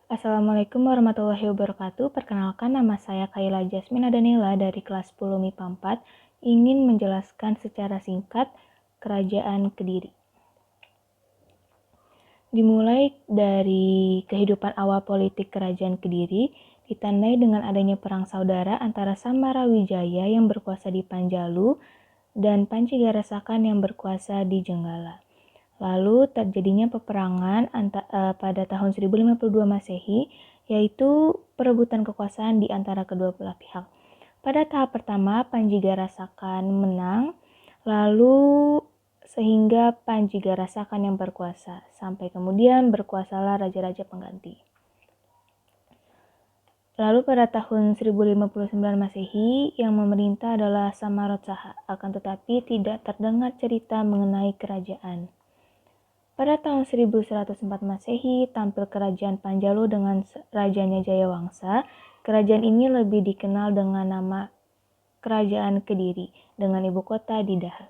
Assalamualaikum warahmatullahi wabarakatuh. Perkenalkan, nama saya Kayla Jasmina Danila dari kelas 10 MIPA 4, ingin menjelaskan secara singkat Kerajaan Kediri. Dimulai dari kehidupan awal politik Kerajaan Kediri, ditandai dengan adanya perang saudara antara Samarawijaya yang berkuasa di Panjalu dan Panji Garasakan yang berkuasa di Jenggala. Lalu terjadinya peperangan pada tahun 1052 Masehi, yaitu perebutan kekuasaan di antara kedua belah pihak. Pada tahap pertama, Panji Garasakan menang, lalu sehingga Panji Garasakan yang berkuasa, sampai kemudian berkuasalah raja-raja pengganti. Lalu pada tahun 1059 Masehi, yang memerintah adalah Samaratsaha, akan tetapi tidak terdengar cerita mengenai kerajaan. Pada tahun 1104 Masehi, tampil kerajaan Panjalu dengan rajanya Jayawangsa. Kerajaan ini lebih dikenal dengan nama Kerajaan Kediri, dengan ibu kota di Dahar.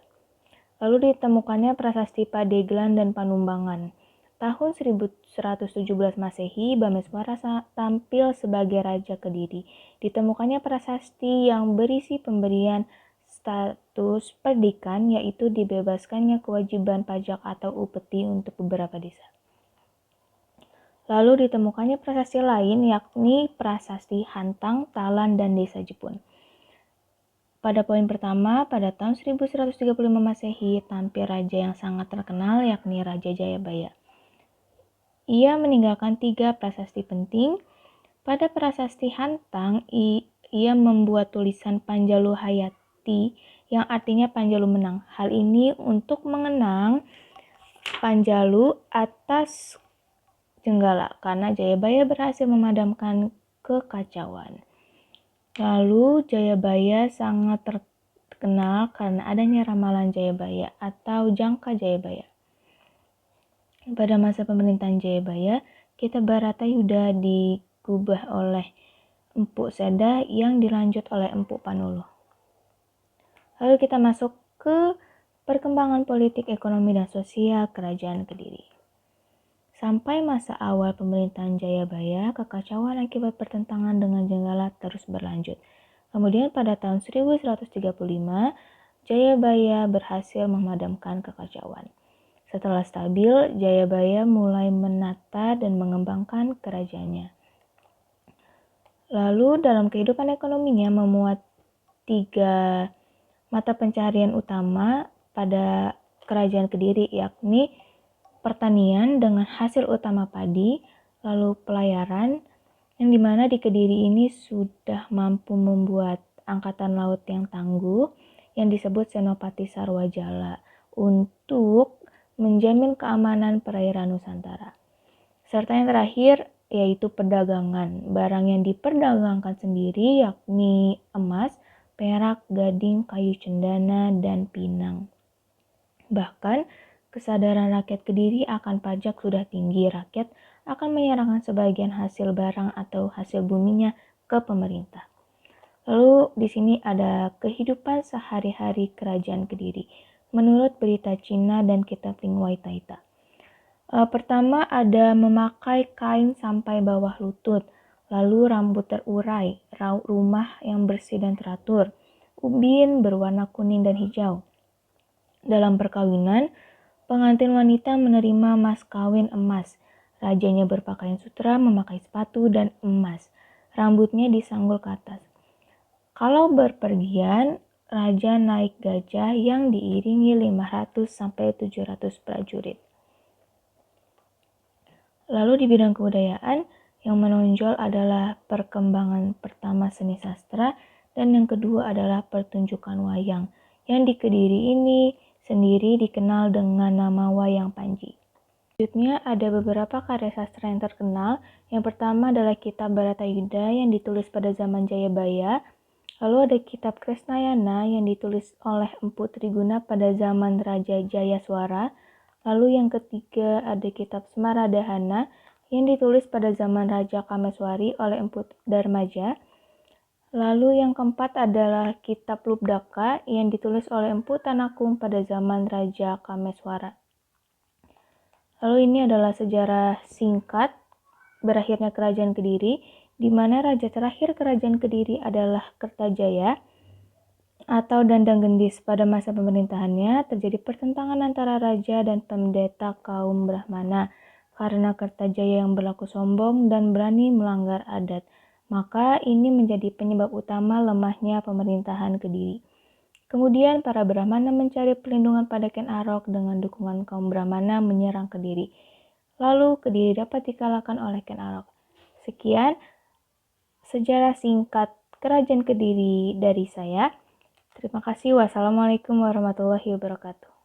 Lalu ditemukannya prasasti Padeglan dan Panumbangan. Tahun 1117 Masehi, Bameswara tampil sebagai Raja Kediri. Ditemukannya prasasti yang berisi pemberian status perdikan, yaitu dibebaskannya kewajiban pajak atau upeti untuk beberapa desa. Lalu ditemukannya prasasti lain, yakni prasasti Hantang, Talan, dan Desa Jepun. Pada poin pertama, pada tahun 1135 Masehi, tampil raja yang sangat terkenal, yakni Raja Jayabaya. Ia meninggalkan 3 prasasti penting. Pada prasasti Hantang, ia membuat tulisan Panjalu Hayati yang artinya Panjalu menang. Hal ini untuk mengenang Panjalu atas Jenggala karena Jayabaya berhasil memadamkan kekacauan. Lalu Jayabaya sangat terkenal karena adanya ramalan Jayabaya atau jangka Jayabaya. Pada masa pemerintahan Jayabaya, Kitabaratayuda digubah oleh Empu Seda yang dilanjut oleh Empu Panuluh. Lalu kita masuk ke perkembangan politik, ekonomi, dan sosial Kerajaan Kediri. Sampai masa awal pemerintahan Jayabaya, kekacauan akibat pertentangan dengan Jenggala terus berlanjut. Kemudian pada tahun 1135, Jayabaya berhasil memadamkan kekacauan. Setelah stabil, Jayabaya mulai menata dan mengembangkan kerajaannya. Lalu dalam kehidupan ekonominya memuat 3 mata pencaharian utama pada Kerajaan Kediri, yakni pertanian dengan hasil utama padi, lalu pelayaran, yang dimana di Kediri ini sudah mampu membuat angkatan laut yang tangguh yang disebut Senopati Sarwajala untuk menjamin keamanan perairan Nusantara. Serta yang terakhir yaitu perdagangan. Barang yang diperdagangkan sendiri yakni emas, perak, gading, kayu cendana, dan pinang. Bahkan, kesadaran rakyat Kediri akan pajak sudah tinggi. Rakyat akan menyerahkan sebagian hasil barang atau hasil buminya ke pemerintah. Lalu di sini ada kehidupan sehari-hari Kerajaan Kediri menurut berita Cina dan kitab Lingwai Taita. Pertama ada memakai kain sampai bawah lutut. Lalu rambut terurai, rumah yang bersih dan teratur, ubin berwarna kuning dan hijau. Dalam perkawinan, pengantin wanita menerima mas kawin emas. Rajanya berpakaian sutra, memakai sepatu dan emas. Rambutnya disanggul ke atas. Kalau berpergian, raja naik gajah yang diiringi 500-700 prajurit. Lalu di bidang kebudayaan, yang menonjol adalah perkembangan pertama seni sastra dan yang kedua adalah pertunjukan wayang, yang di Kediri ini sendiri dikenal dengan nama Wayang Panji. Selanjutnya ada beberapa karya sastra yang terkenal. Yang pertama adalah Kitab Baratayuda yang ditulis pada zaman Jayabaya. Lalu ada Kitab Kresnayana yang ditulis oleh Empu Triguna pada zaman Raja Jayaswara. Lalu yang ketiga ada Kitab Semaradahana yang ditulis pada zaman Raja Kameswari oleh Empu Darmaja. Lalu yang keempat adalah Kitab Lubdaka yang ditulis oleh Empu Tanakum pada zaman Raja Kameswara. Lalu ini adalah sejarah singkat berakhirnya Kerajaan Kediri, di mana raja terakhir Kerajaan Kediri adalah Kertajaya atau Dandang Gendis. Pada masa pemerintahannya terjadi pertentangan antara raja dan pendeta kaum Brahmana karena Kertajaya yang berlaku sombong dan berani melanggar adat. Maka ini menjadi penyebab utama lemahnya pemerintahan Kediri. Kemudian para Brahmana mencari perlindungan pada Ken Arok dengan dukungan kaum Brahmana menyerang Kediri. Lalu Kediri dapat dikalahkan oleh Ken Arok. Sekian sejarah singkat Kerajaan Kediri dari saya. Terima kasih. Wassalamualaikum warahmatullahi wabarakatuh.